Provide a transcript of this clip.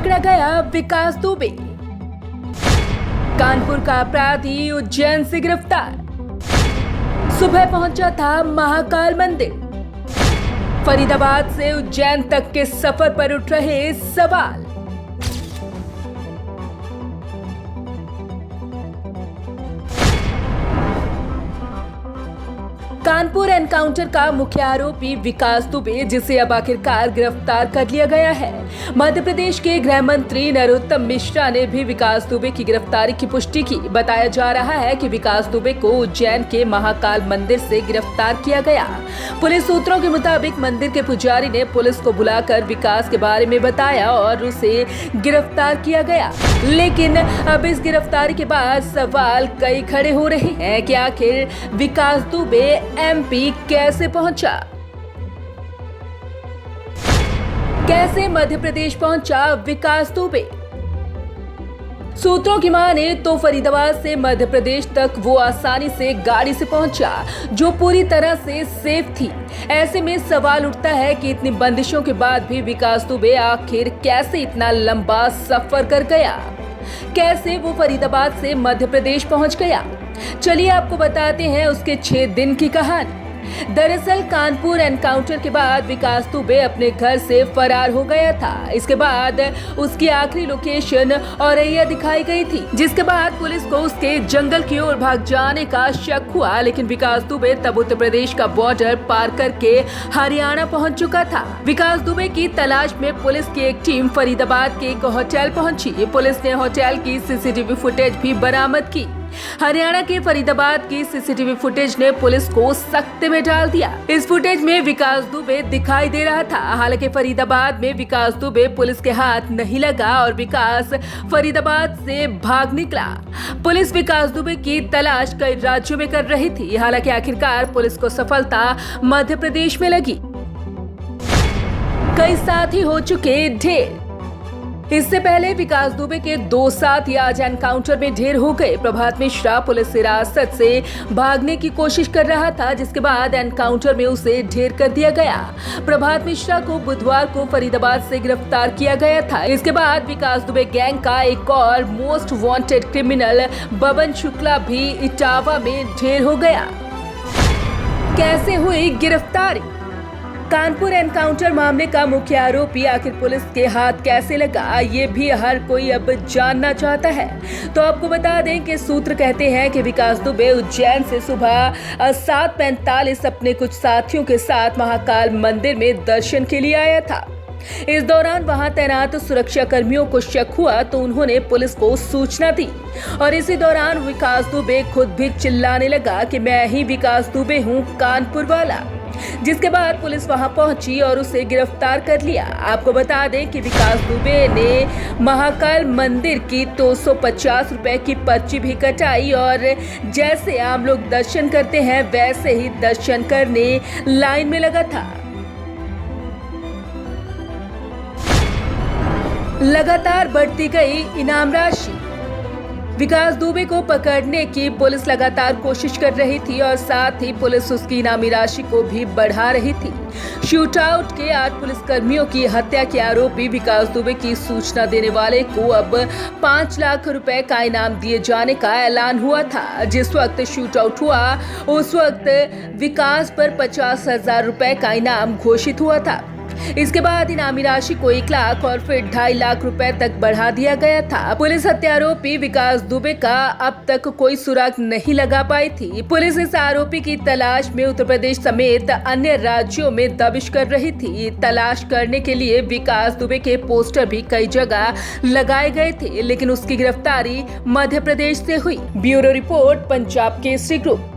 पकड़ा गया विकास दुबे। कानपुर का अपराधी उज्जैन से गिरफ्तार। सुबह पहुंचा था महाकाल मंदिर। फरीदाबाद से उज्जैन तक के सफर पर उठ रहे सवाल। कानपुर एनकाउंटर का मुख्य आरोपी विकास दुबे, जिसे अब आखिरकार गिरफ्तार कर लिया गया है। मध्य प्रदेश के गृह मंत्री नरोत्तम मिश्रा ने भी विकास दुबे की गिरफ्तारी की पुष्टि की। बताया जा रहा है कि विकास दुबे को उज्जैन के महाकाल मंदिर से गिरफ्तार किया गया। पुलिस सूत्रों के मुताबिक मंदिर के पुजारी ने पुलिस को बुलाकर विकास के बारे में बताया और उसे गिरफ्तार किया गया। लेकिन अब इस गिरफ्तारी के बाद सवाल कई खड़े हो रहे हैं कि आखिर विकास दुबे एमपी कैसे पहुंचा, कैसे मध्य प्रदेश पहुंचा विकास दुबे। सूत्रों की माने तो फरीदाबाद से मध्य प्रदेश तक वो आसानी से गाड़ी से पहुंचा, जो पूरी तरह से सेफ थी। ऐसे में सवाल उठता है कि इतनी बंदिशों के बाद भी विकास दुबे आखिर कैसे इतना लंबा सफर कर गया, कैसे वो फरीदाबाद से मध्य प्रदेश पहुंच गया। चलिए आपको बताते हैं उसके 6 दिन की कहानी। दरअसल कानपुर एनकाउंटर के बाद विकास दुबे अपने घर से फरार हो गया था। इसके बाद उसकी आखिरी लोकेशन औरैया दिखाई गई थी, जिसके बाद पुलिस को उसके जंगल की ओर भाग जाने का शक हुआ। लेकिन विकास दुबे तब उत्तर प्रदेश का बॉर्डर पार करके हरियाणा पहुंच चुका था। विकास दुबे की तलाश में पुलिस की एक टीम फरीदाबाद के एक होटल पहुंची। पुलिस ने होटल की सीसीटीवी फुटेज भी बरामद की। हरियाणा के फरीदाबाद की सीसीटीवी फुटेज ने पुलिस को सख्ते में डाल दिया। इस फुटेज में विकास दुबे दिखाई दे रहा था। हालांकि फरीदाबाद में विकास दुबे पुलिस के हाथ नहीं लगा और विकास फरीदाबाद से भाग निकला। पुलिस विकास दुबे की तलाश कई राज्यों में कर रही थी। हालांकि आखिरकार पुलिस को सफलता मध्य प्रदेश में लगी। कई साथी हो चुके ढेर। इससे पहले विकास दुबे के 2 साथी आज एनकाउंटर में ढेर हो गए। प्रभात मिश्रा पुलिस हिरासत से भागने की कोशिश कर रहा था, जिसके बाद एनकाउंटर में उसे ढेर कर दिया गया। प्रभात मिश्रा को बुधवार को फरीदाबाद से गिरफ्तार किया गया था। इसके बाद विकास दुबे गैंग का एक और most wanted criminal Baban Shukla भी इटावा में ढेर हो गया। कैसे हुई गिरफ्तारी? कानपुर एनकाउंटर मामले का मुख्य आरोपी आखिर पुलिस के हाथ कैसे लगा, ये भी हर कोई अब जानना चाहता है। तो आपको बता दें कि सूत्र कहते हैं कि विकास दुबे उज्जैन से सुबह 7:45 अपने कुछ साथियों के साथ महाकाल मंदिर में दर्शन के लिए आया था। इस दौरान वहां तैनात सुरक्षा कर्मियों को शक हुआ तो उन्होंने पुलिस को सूचना दी और इसी दौरान विकास दुबे खुद भी चिल्लाने लगा कि मैं ही विकास दुबे हूं, कानपुर वाला। जिसके बाद पुलिस वहां पहुंची और उसे गिरफ्तार कर लिया। आपको बता दें कि विकास दुबे ने महाकाल मंदिर की 250 रुपए की पर्ची भी कटाई और जैसे आम लोग दर्शन करते हैं वैसे ही दर्शन करने लाइन में लगा था। लगातार बढ़ती गई इनाम राशि। विकास दुबे को पकड़ने की पुलिस लगातार कोशिश कर रही थी और साथ ही पुलिस उसकी इनामी राशि को भी बढ़ा रही थी। शूटआउट के 8 पुलिसकर्मियों की हत्या के आरोपी विकास दुबे की सूचना देने वाले को अब 5 लाख रुपए का इनाम दिए जाने का ऐलान हुआ था। जिस वक्त शूटआउट हुआ उस वक्त विकास पर 50,000 रुपए का इनाम घोषित हुआ था। इसके बाद इनामी राशि को 1 लाख और फिर 2.5 लाख रुपए तक बढ़ा दिया गया था। पुलिस हत्यारोपी विकास दुबे का अब तक कोई सुराग नहीं लगा पाई थी। पुलिस इस आरोपी की तलाश में उत्तर प्रदेश समेत अन्य राज्यों में दबिश कर रही थी। तलाश करने के लिए विकास दुबे के पोस्टर भी कई जगह लगाए गए थे, लेकिन उसकी गिरफ्तारी मध्य प्रदेश से हुई। Bureau report, Punjab Kesari group.